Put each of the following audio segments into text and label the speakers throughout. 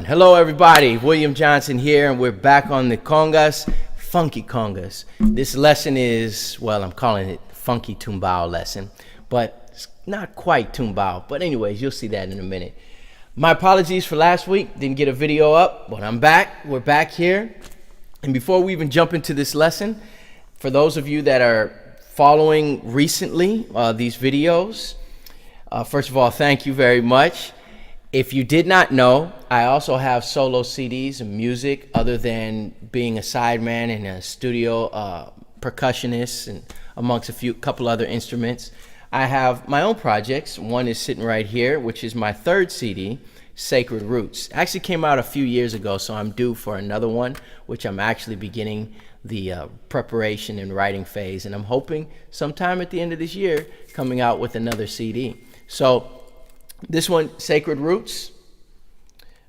Speaker 1: Hello everybody, William Johnson here, and we're back on the congas, funky congas. This lesson is, well, I'm calling it funky Tumbao lesson, but it's not quite Tumbao. But anyways, you'll see that in a minute. My apologies for last week, didn't get a video up, but I'm back. We're back here. And before we even jump into this lesson, for those of you that are following recently these videos, first of all, thank you very much. If you did not know, I also have solo CDs and music other than being a sideman and a studio percussionist and amongst a couple other instruments. I have my own projects. One is sitting right here, which is my third CD, Sacred Roots. Actually came out a few years ago, so I'm due for another one, which I'm actually beginning the preparation and writing phase. And I'm hoping sometime at the end of this year, coming out with another CD. So this one, Sacred Roots,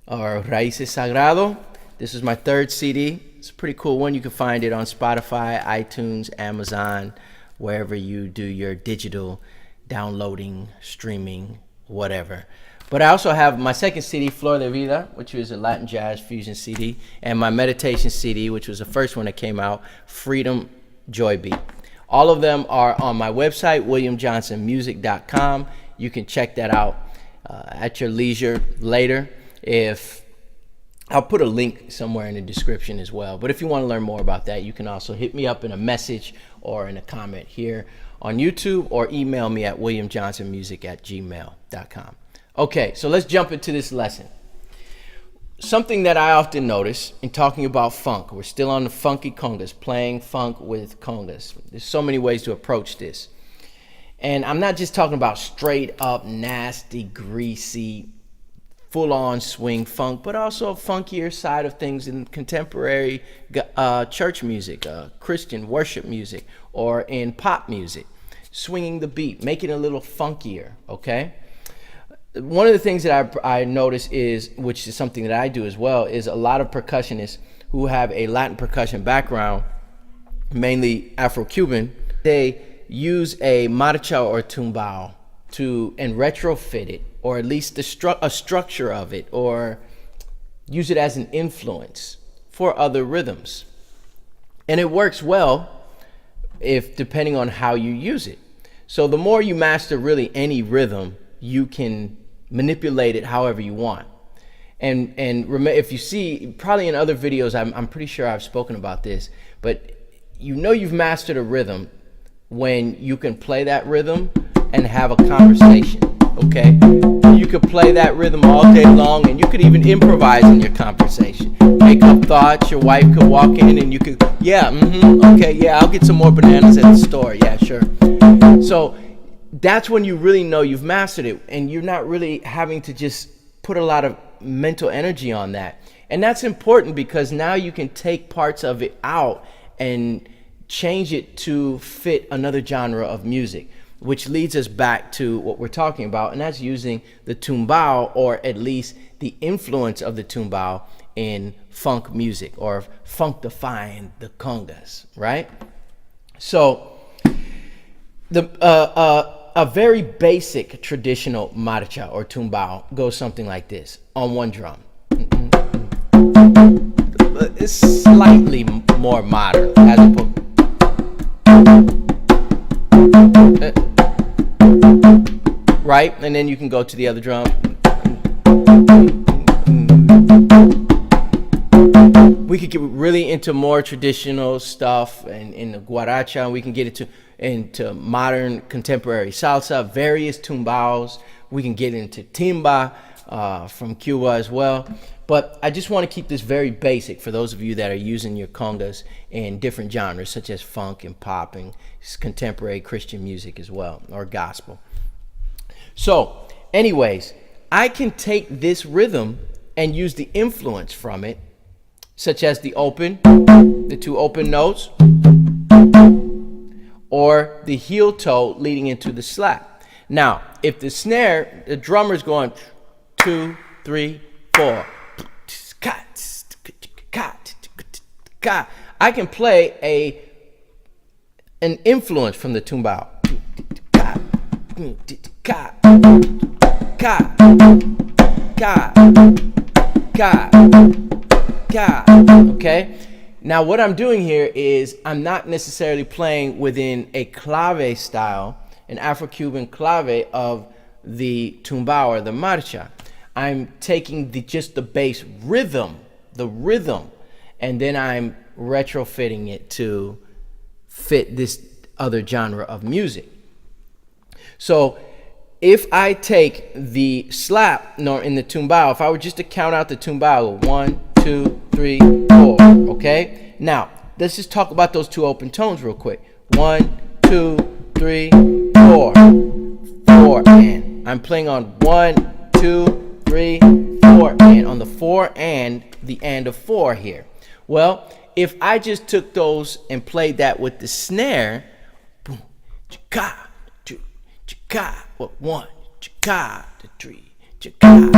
Speaker 1: or Raíces Sagrado. This is my third CD. It's a pretty cool one. You can find it on Spotify, iTunes, Amazon, wherever you do your digital downloading, streaming, whatever. But I also have my second CD, Flor de Vida, which is a Latin jazz fusion CD, and my meditation CD, which was the first one that came out, Freedom Joy Beat. All of them are on my website, williamjohnsonmusic.com. You can check that out at your leisure later. I'll put a link somewhere in the description as well. But if you want to learn more about that, you can also hit me up in a message or in a comment here on YouTube, or email me at williamjohnsonmusic@gmail.com. Okay, so let's jump into this lesson. Something that I often notice in talking about funk, we're still on the funky congas, playing funk with congas. There's so many ways to approach this. And I'm not just talking about straight up, nasty, greasy, full-on swing funk, but also a funkier side of things in contemporary church music, Christian worship music, or in pop music. Swinging the beat, making it a little funkier, okay? One of the things that I notice is, which is something that I do as well, is a lot of percussionists who have a Latin percussion background, mainly Afro-Cuban, they use a marcha or tumbao and retrofit it, or at least a structure of it, or use it as an influence for other rhythms. And it works well depending on how you use it. So the more you master really any rhythm, you can manipulate it however you want. And remember, if you see, probably in other videos, I'm pretty sure I've spoken about this, but you know you've mastered a rhythm when you can play that rhythm and have a conversation, okay? You could play that rhythm all day long, and you could even improvise in your conversation. Make up thoughts. Your wife could walk in and you could, okay, yeah, I'll get some more bananas at the store. Yeah, sure. So that's when you really know you've mastered it, and you're not really having to just put a lot of mental energy on that. And that's important because now you can take parts of it out and change it to fit another genre of music, which leads us back to what we're talking about, and that's using the tumbao, or at least the influence of the tumbao in funk music, or functifying the congas, right? So a very basic traditional marcha or tumbao goes something like this on one drum. It's slightly more modern as opposed. Right, and then you can go to the other drum. We could get really into more traditional stuff and in the guaracha, and we can get into modern contemporary salsa, various tumbaos. We can get into timba from Cuba as well. But I just want to keep this very basic for those of you that are using your congas in different genres, such as funk and pop and contemporary Christian music as well, or gospel. So anyways, I can take this rhythm and use the influence from it, such as the two open notes, or the heel toe leading into the slap. Now, if the snare, the drummer's going 2, 3, 4, I can play an influence from the tumbao. ka, ka, okay? Now what I'm doing here is I'm not necessarily playing within a clave style, an Afro-Cuban clave of the tumbao or the marcha. I'm taking just the bass rhythm, and then I'm retrofitting it to fit this other genre of music. So if I take the slap in the tumbao, if I were just to count out the tumbao, 1, 2, 3, 4, okay? Now, let's just talk about those two open tones real quick. 1, 2, 3, 4. 4 and. I'm playing on 1, 2, 3, 4 and. On the 4 and the and of 4 here. Well, if I just took those and played that with the snare, boom, chika, 2, chika, 1, chika, 3, chika,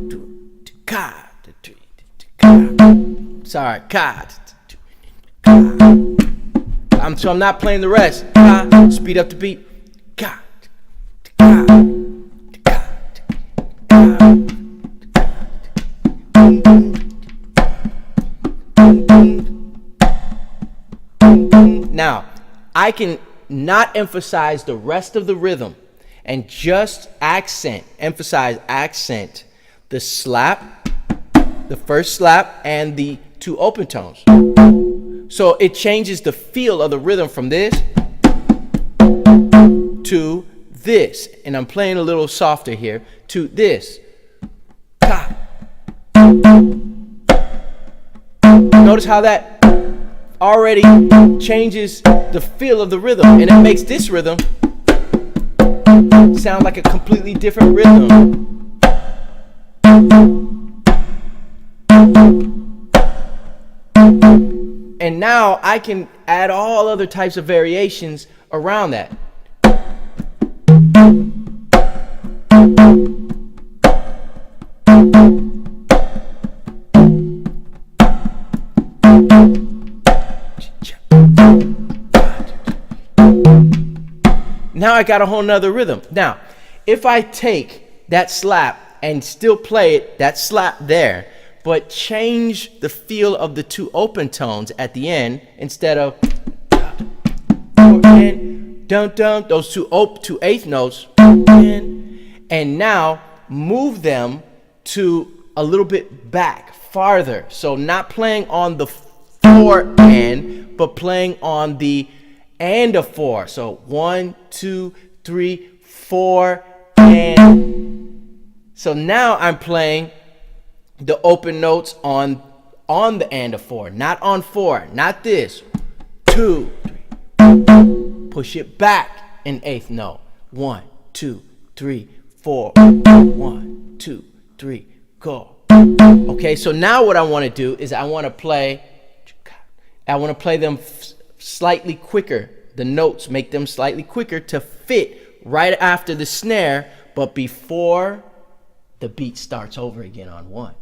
Speaker 1: 2, chika, 3, chika. Sorry, ka. So I'm not playing the rest. Ka, speed up the beat. Ka, ka, ka, ka. Now, I can not emphasize the rest of the rhythm and just emphasize accent the slap, the first slap, and the two open tones. So it changes the feel of the rhythm from this to this. And I'm playing a little softer here to this. Ka. Notice how that already changes the feel of the rhythm, and it makes this rhythm sound like a completely different rhythm. And now I can add all other types of variations around that. Now I got a whole nother rhythm. Now, if I take that slap and still play it, that slap there, but change the feel of the two open tones at the end instead of dun dun, those two eighth notes, and now move them to a little bit back, farther. So not playing on the 4 and, but playing on the and of 4. So 1, 2, 3, 4 and. So now I'm playing the open notes on the and of 4, not on 4, not this. 2, 3. Push it back an eighth note. 1, 2, 3, 4. 1, 2, 3, go. Okay, so now what I want to do is I want to play them slightly quicker. The notes, make them slightly quicker to fit right after the snare, but before the beat starts over again on 1.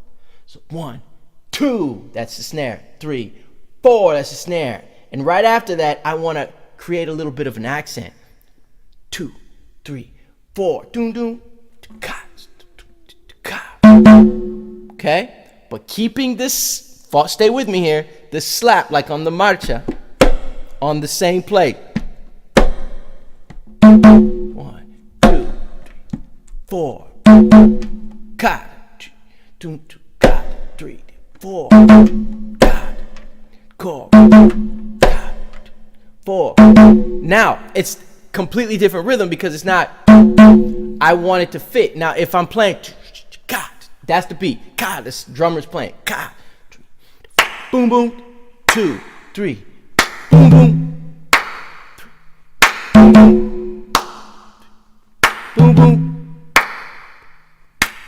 Speaker 1: So 1, 2, that's the snare. 3, 4, that's the snare. And right after that, I want to create a little bit of an accent. 2, 3, 4. Doom doom. Okay? But keeping this, stay with me here, the slap like on the marcha, on the same plate. 1, 2, 3, 4. Ka. 2, 3, 4. Ka. Go. 4. Now it's completely different rhythm because it's not. I want it to fit. Now if I'm playing, that's the beat. This drummer's playing. Boom boom. 2, 3. Boom boom. Boom boom.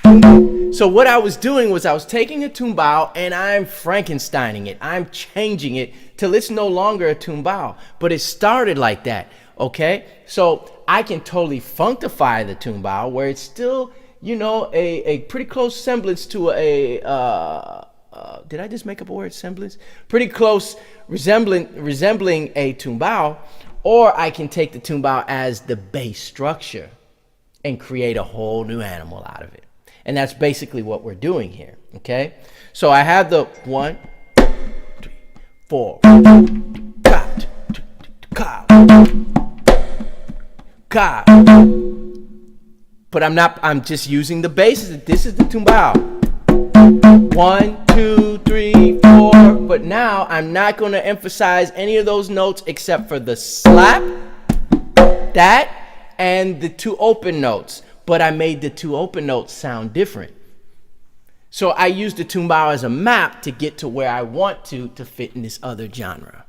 Speaker 1: Boom boom. So what I was doing was I was taking a tumbao and I'm Frankensteining it. I'm changing it till it's no longer a tumbao, but it started like that. Okay, so I can totally funkify the tumbao where it's still, you know, a pretty close semblance to a did I just make up a word, semblance? Pretty close, resembling a tumbao, or I can take the tumbao as the bass structure and create a whole new animal out of it. And that's basically what we're doing here, okay? So I have the 1, 3, 4, but I'm just using the bases. This is the tumbao. 1, 2, 3, 4. But now I'm not going to emphasize any of those notes except for the slap, that, and the 2 open notes. But I made the 2 open notes sound different. So I used the tumbao as a map to get to where I want to fit in this other genre.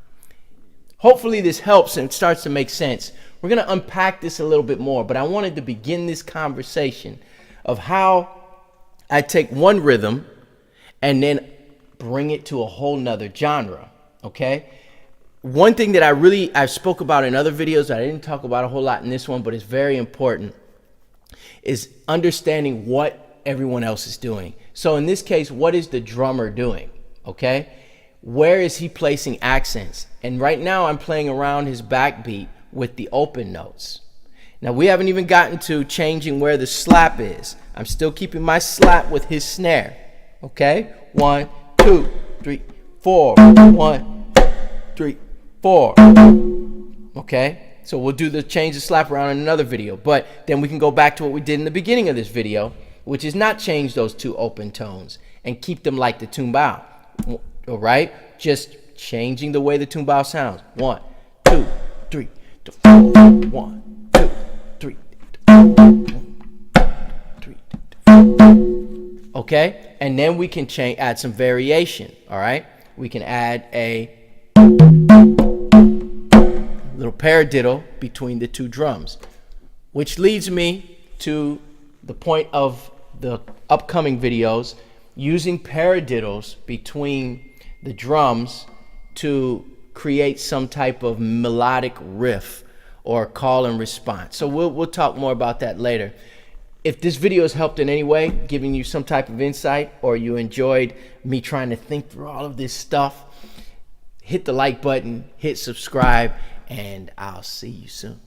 Speaker 1: Hopefully this helps and starts to make sense. We're going to unpack this a little bit more, but I wanted to begin this conversation of how I take one rhythm and then bring it to a whole nother genre, okay? One thing that I spoke about in other videos that I didn't talk about a whole lot in this one, but it's very important, is understanding what everyone else is doing. So in this case, what is the drummer doing, okay? Where is he placing accents? And right now I'm playing around his backbeat with the open notes. Now we haven't even gotten to changing where the slap is. I'm still keeping my slap with his snare, okay? 1, 2, 3, 4. 1, 3, 4. Okay? So we'll do the change the slap around in another video. But then we can go back to what we did in the beginning of this video, which is not change those 2 open tones and keep them like the tumbao. All right? Just changing the way the tumbao sounds. 1, 2, 3, 4. 1, 2, 3, 4. Okay? And then we can add some variation. All right? We can add a little paradiddle between the 2 drums, which leads me to the point of the upcoming videos, using paradiddles between the drums to create some type of melodic riff or call and response. So we'll talk more about that later. If this video has helped in any way, giving you some type of insight, or you enjoyed me trying to think through all of this stuff, hit the like button, hit subscribe, and I'll see you soon.